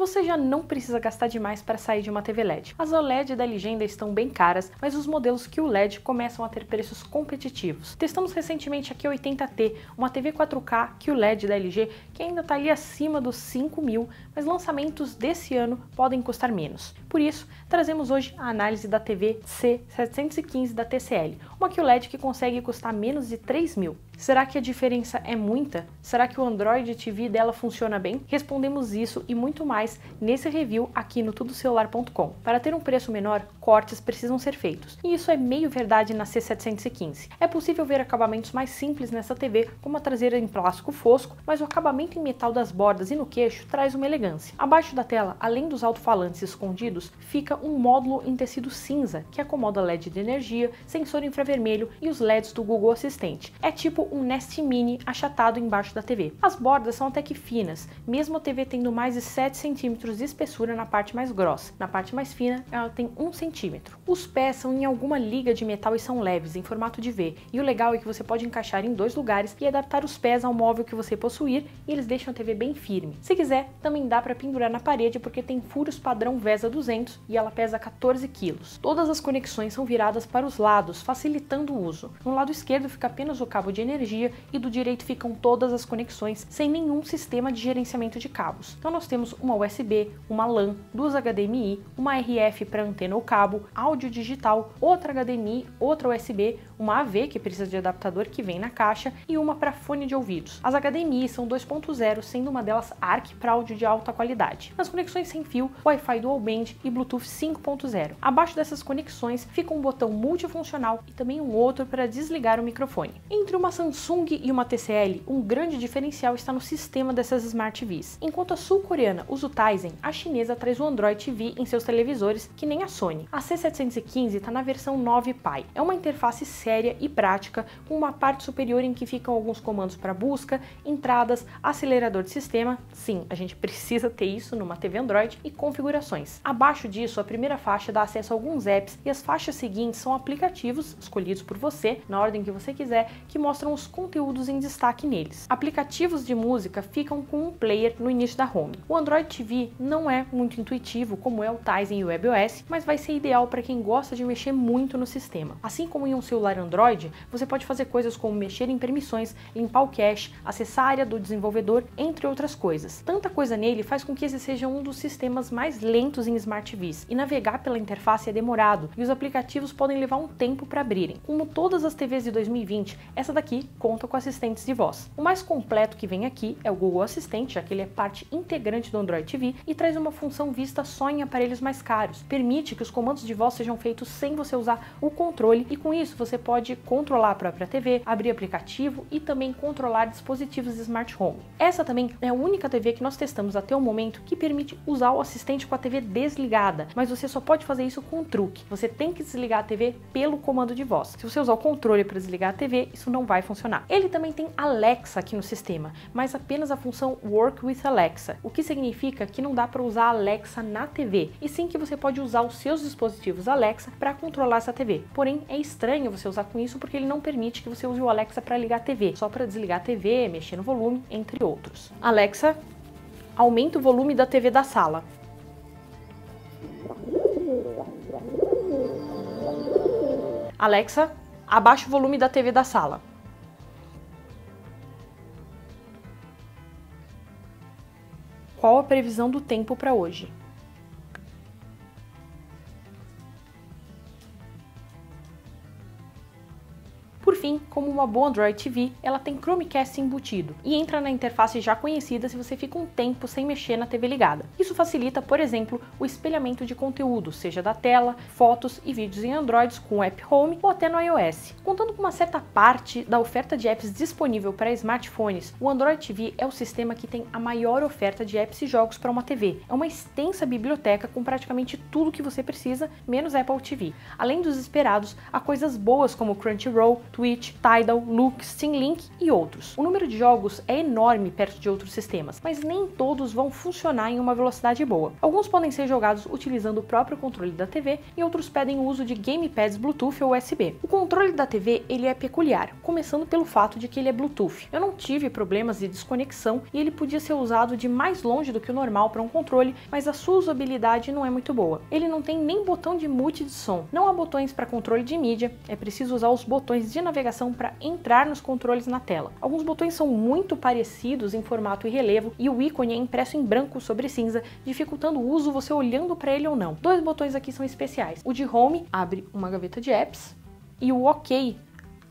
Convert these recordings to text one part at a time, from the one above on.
você já não precisa gastar demais para sair de uma TV LED. As OLED da LG ainda estão bem caras, mas os modelos QLED começam a ter preços competitivos. Testamos recentemente a Q80T, uma TV 4K QLED da LG que ainda está ali acima dos 5.000, mas lançamentos desse ano podem custar menos. Por isso, trazemos hoje a análise da TV C715 da TCL, uma QLED que consegue custar menos de 3.000. Será que a diferença é muita? Será que o Android TV dela funciona bem? Respondemos isso e muito mais nesse review aqui no tudocelular.com. Para ter um preço menor, cortes precisam ser feitos, e isso é meio verdade na C715. É possível ver acabamentos mais simples nessa TV, como a traseira em plástico fosco, mas o acabamento em metal das bordas e no queixo traz uma elegância. Abaixo da tela, além dos alto-falantes escondidos, fica um módulo em tecido cinza, que acomoda LED de energia, sensor infravermelho e os LEDs do Google Assistente. É tipo um Nest Mini achatado embaixo da TV. As bordas são até que finas, mesmo a TV tendo mais de 7 centímetros de espessura na parte mais grossa. Na parte mais fina, ela tem 1 centímetro. Os pés são em alguma liga de metal e são leves, em formato de V. E o legal é que você pode encaixar em 2 lugares e adaptar os pés ao móvel que você possuir, e eles deixam a TV bem firme. Se quiser, também dá para pendurar na parede porque tem furos padrão VESA 200 e ela pesa 14 kg. Todas as conexões são viradas para os lados, facilitando o uso. No lado esquerdo fica apenas o cabo de energia e do direito ficam todas as conexões sem nenhum sistema de gerenciamento de cabos. Então nós temos uma USB, uma LAN, 2 HDMI, uma RF para antena ou cabo, áudio digital, outra HDMI, outra USB, uma AV que precisa de adaptador que vem na caixa e uma para fone de ouvidos. As HDMI são 2.0, sendo uma delas ARC para áudio de alta qualidade. Nas conexões sem fio, Wi-Fi Dual Band e Bluetooth 5.0. Abaixo dessas conexões fica um botão multifuncional e também um outro para desligar o microfone. Entre uma Samsung e uma TCL, um grande diferencial está no sistema dessas Smart TVs. Enquanto a sul-coreana usa o Tizen, a chinesa traz o Android TV em seus televisores, que nem a Sony. A C715 está na versão 9 Pi. É uma interface séria e prática, com uma parte superior em que ficam alguns comandos para busca, entradas, acelerador de sistema, sim, a gente precisa ter isso numa TV Android, e configurações. Abaixo disso, a primeira faixa dá acesso a alguns apps e as faixas seguintes são aplicativos escolhidos por você, na ordem que você quiser, que mostram os conteúdos em destaque neles. Aplicativos de música ficam com um player no início da home. O Android TV não é muito intuitivo como é o Tizen e o WebOS, mas vai ser ideal para quem gosta de mexer muito no sistema. Assim como em um celular Android, você pode fazer coisas como mexer em permissões, limpar o cache, acessar a área do desenvolvedor, entre outras coisas. Tanta coisa nele faz com que esse seja um dos sistemas mais lentos em Smart TVs, e navegar pela interface é demorado, e os aplicativos podem levar um tempo para abrirem. Como todas as TVs de 2020, essa daqui conta com assistentes de voz. O mais completo que vem aqui é o Google Assistente, já que ele é parte integrante do Android TV e traz uma função vista só em aparelhos mais caros. Permite que os comandos de voz sejam feitos sem você usar o controle, e com isso você pode controlar a própria TV, abrir aplicativo e também controlar dispositivos de Smart Home. Essa também é a única TV que nós testamos até o momento que permite usar o assistente com a TV desligada, mas você só pode fazer isso com um truque. Você tem que desligar a TV pelo comando de voz. Se você usar o controle para desligar a TV, isso não vai funcionar. Ele também tem Alexa aqui no sistema, mas apenas a função Work with Alexa, o que significa que não dá para usar a Alexa na TV, e sim que você pode usar os seus dispositivos Alexa para controlar essa TV. Porém, é estranho você usar com isso porque ele não permite que você use o Alexa para ligar a TV, só para desligar a TV, mexer no volume, entre outros. Alexa, aumenta o volume da TV da sala. Alexa, abaixa o volume da TV da sala. Qual a previsão do tempo para hoje? Por fim, como uma boa Android TV, ela tem Chromecast embutido e entra na interface já conhecida se você fica um tempo sem mexer na TV ligada. Isso facilita, por exemplo, o espelhamento de conteúdo, seja da tela, fotos e vídeos em Androids com o App Home ou até no iOS. Contando com uma certa parte da oferta de apps disponível para smartphones, o Android TV é o sistema que tem a maior oferta de apps e jogos para uma TV. É uma extensa biblioteca com praticamente tudo que você precisa, menos Apple TV. Além dos esperados, há coisas boas como Crunchyroll, Twitch, Switch, Tidal, Look, Steam Link e outros. O número de jogos é enorme perto de outros sistemas, mas nem todos vão funcionar em uma velocidade boa. Alguns podem ser jogados utilizando o próprio controle da TV e outros pedem o uso de gamepads Bluetooth ou USB. O controle da TV ele é peculiar, começando pelo fato de que ele é Bluetooth. Eu não tive problemas de desconexão e ele podia ser usado de mais longe do que o normal para um controle, mas a sua usabilidade não é muito boa. Ele não tem nem botão de mute de som, não há botões para controle de mídia, é preciso usar os botões de navegação para entrar nos controles na tela. Alguns botões são muito parecidos em formato e relevo e o ícone é impresso em branco sobre cinza, dificultando o uso você olhando para ele ou não. Dois botões aqui são especiais. O de Home abre uma gaveta de apps e o OK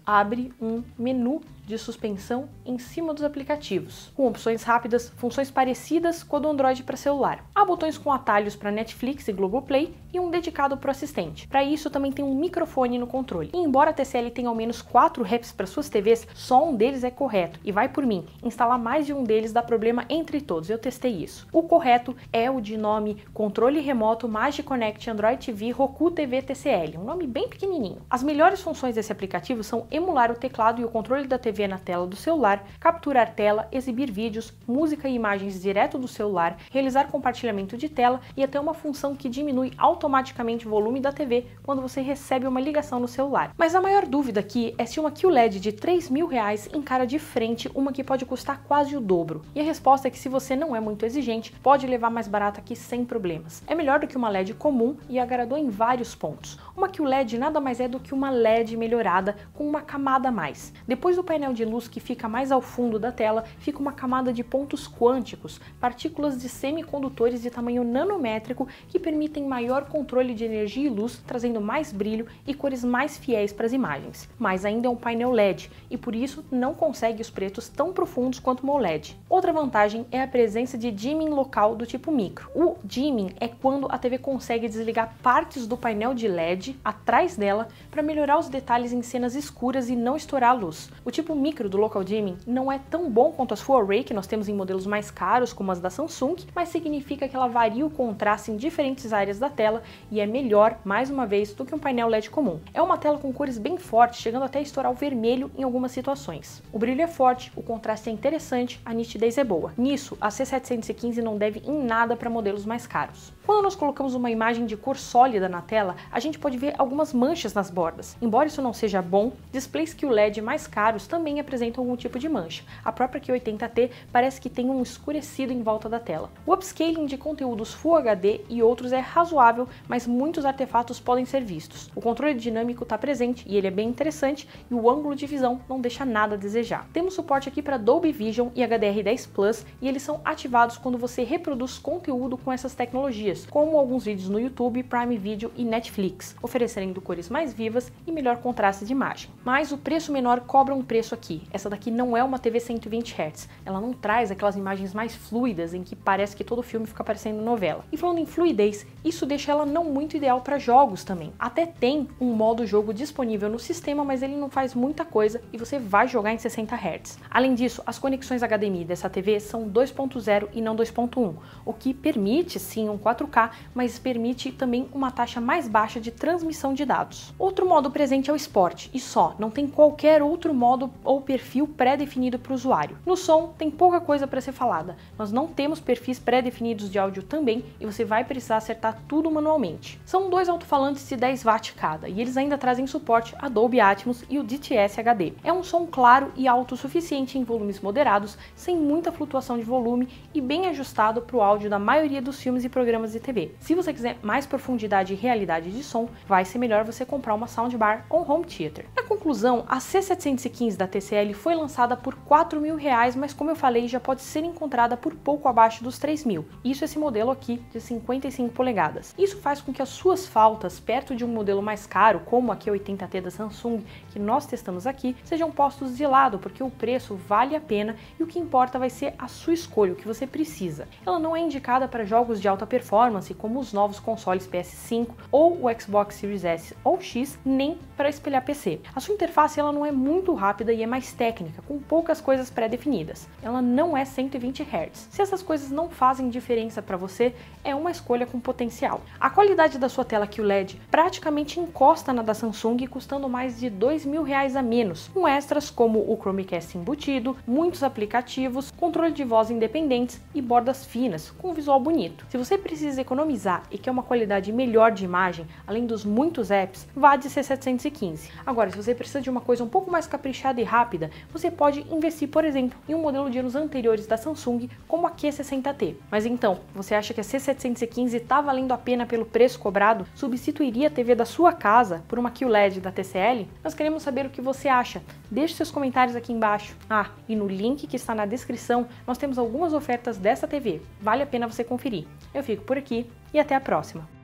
abre um menu de suspensão em cima dos aplicativos, com opções rápidas, funções parecidas com a do Android para celular. Há botões com atalhos para Netflix e Globoplay e um dedicado para o assistente. Para isso também tem um microfone no controle. E embora a TCL tenha ao menos 4 apps para suas TVs, só um deles é correto. E vai por mim, instalar mais de um deles dá problema entre todos, eu testei isso. O correto é o de nome Controle Remoto MagiConnect Android TV Roku TV TCL, um nome bem pequenininho. As melhores funções desse aplicativo são emular o teclado e o controle da TV na tela do celular, capturar tela, exibir vídeos, música e imagens direto do celular, realizar compartilhamento de tela e até uma função que diminui automaticamente o volume da TV quando você recebe uma ligação no celular. Mas a maior dúvida aqui é se uma QLED de R$3.000 encara de frente uma que pode custar quase o dobro. E a resposta é que se você não é muito exigente, pode levar mais barata aqui sem problemas. É melhor do que uma LED comum e agradou em vários pontos. Uma QLED nada mais é do que uma LED melhorada com uma camada a mais. Depois do painel de luz que fica mais ao fundo da tela, fica uma camada de pontos quânticos, partículas de semicondutores de tamanho nanométrico que permitem maior controle de energia e luz, trazendo mais brilho e cores mais fiéis para as imagens. Mas ainda é um painel LED e por isso não consegue os pretos tão profundos quanto uma OLED. Outra vantagem é a presença de dimming local do tipo micro. O dimming é quando a TV consegue desligar partes do painel de LED atrás dela para melhorar os detalhes em cenas escuras e não estourar a luz. O tipo micro do Local Dimming não é tão bom quanto as Full Array que nós temos em modelos mais caros como as da Samsung, mas significa que ela varia o contraste em diferentes áreas da tela e é melhor, mais uma vez, do que um painel LED comum. É uma tela com cores bem fortes, chegando até a estourar o vermelho em algumas situações. O brilho é forte, o contraste é interessante, a nitidez é boa. Nisso, a C715 não deve em nada para modelos mais caros. Quando nós colocamos uma imagem de cor sólida na tela, a gente pode ver algumas manchas nas bordas. Embora isso não seja bom, displays QLED mais caros também apresentam algum tipo de mancha. A própria Q80T parece que tem um escurecido em volta da tela. O upscaling de conteúdos Full HD e outros é razoável, mas muitos artefatos podem ser vistos. O controle dinâmico está presente e ele é bem interessante e o ângulo de visão não deixa nada a desejar. Temos suporte aqui para Dolby Vision e HDR10 Plus e eles são ativados quando você reproduz conteúdo com essas tecnologias, como alguns vídeos no YouTube, Prime Video e Netflix, oferecendo cores mais vivas e melhor contraste de imagem. Mas o preço menor cobra um preço aqui. Essa daqui não é uma TV 120 Hz. Ela não traz aquelas imagens mais fluidas em que parece que todo filme fica parecendo novela. E falando em fluidez, isso deixa ela não muito ideal para jogos também. Até tem um modo jogo disponível no sistema, mas ele não faz muita coisa e você vai jogar em 60 Hz. Além disso, as conexões HDMI dessa TV são 2.0 e não 2.1, o que permite sim um 4K, mas permite também uma taxa mais baixa de transmissão de dados. Outro modo presente é o Sport, e só, não tem qualquer outro modo ou perfil pré-definido para o usuário. No som, tem pouca coisa para ser falada. Nós não temos perfis pré-definidos de áudio também e você vai precisar acertar tudo manualmente. São dois alto-falantes de 10 watts cada e eles ainda trazem suporte a Dolby Atmos e o DTS HD. É um som claro e autossuficiente em volumes moderados, sem muita flutuação de volume e bem ajustado para o áudio da maioria dos filmes e programas de TV. Se você quiser mais profundidade e realidade de som, vai ser melhor você comprar uma soundbar ou home theater. Na conclusão, a C715 da TCL foi lançada por R$4.000, mas como eu falei, já pode ser encontrada por pouco abaixo dos R$3.000. Isso esse modelo aqui de 55 polegadas. Isso faz com que as suas faltas perto de um modelo mais caro, como a Q80T da Samsung, que nós testamos aqui, sejam postos de lado, porque o preço vale a pena e o que importa vai ser a sua escolha, o que você precisa. Ela não é indicada para jogos de alta performance, como os novos consoles PS5 ou o Xbox Series S ou X, nem para espelhar PC. A sua interface ela não é muito rápida e é é mais técnica, com poucas coisas pré-definidas. Ela não é 120 Hz. Se essas coisas não fazem diferença para você, é uma escolha com potencial. A qualidade da sua tela QLED praticamente encosta na da Samsung, custando mais de R$2.000 a menos, com extras como o Chromecast embutido, muitos aplicativos, controle de voz independentes e bordas finas, com um visual bonito. Se você precisa economizar e quer uma qualidade melhor de imagem, além dos muitos apps, vá de C715. Agora, se você precisa de uma coisa um pouco mais caprichada e rápida, você pode investir, por exemplo, em um modelo de anos anteriores da Samsung, como a Q60T. Mas então, você acha que a C715 está valendo a pena pelo preço cobrado? Substituiria a TV da sua casa por uma QLED da TCL? Nós queremos saber o que você acha. Deixe seus comentários aqui embaixo. Ah, e no link que está na descrição, nós temos algumas ofertas dessa TV. Vale a pena você conferir. Eu fico por aqui e até a próxima.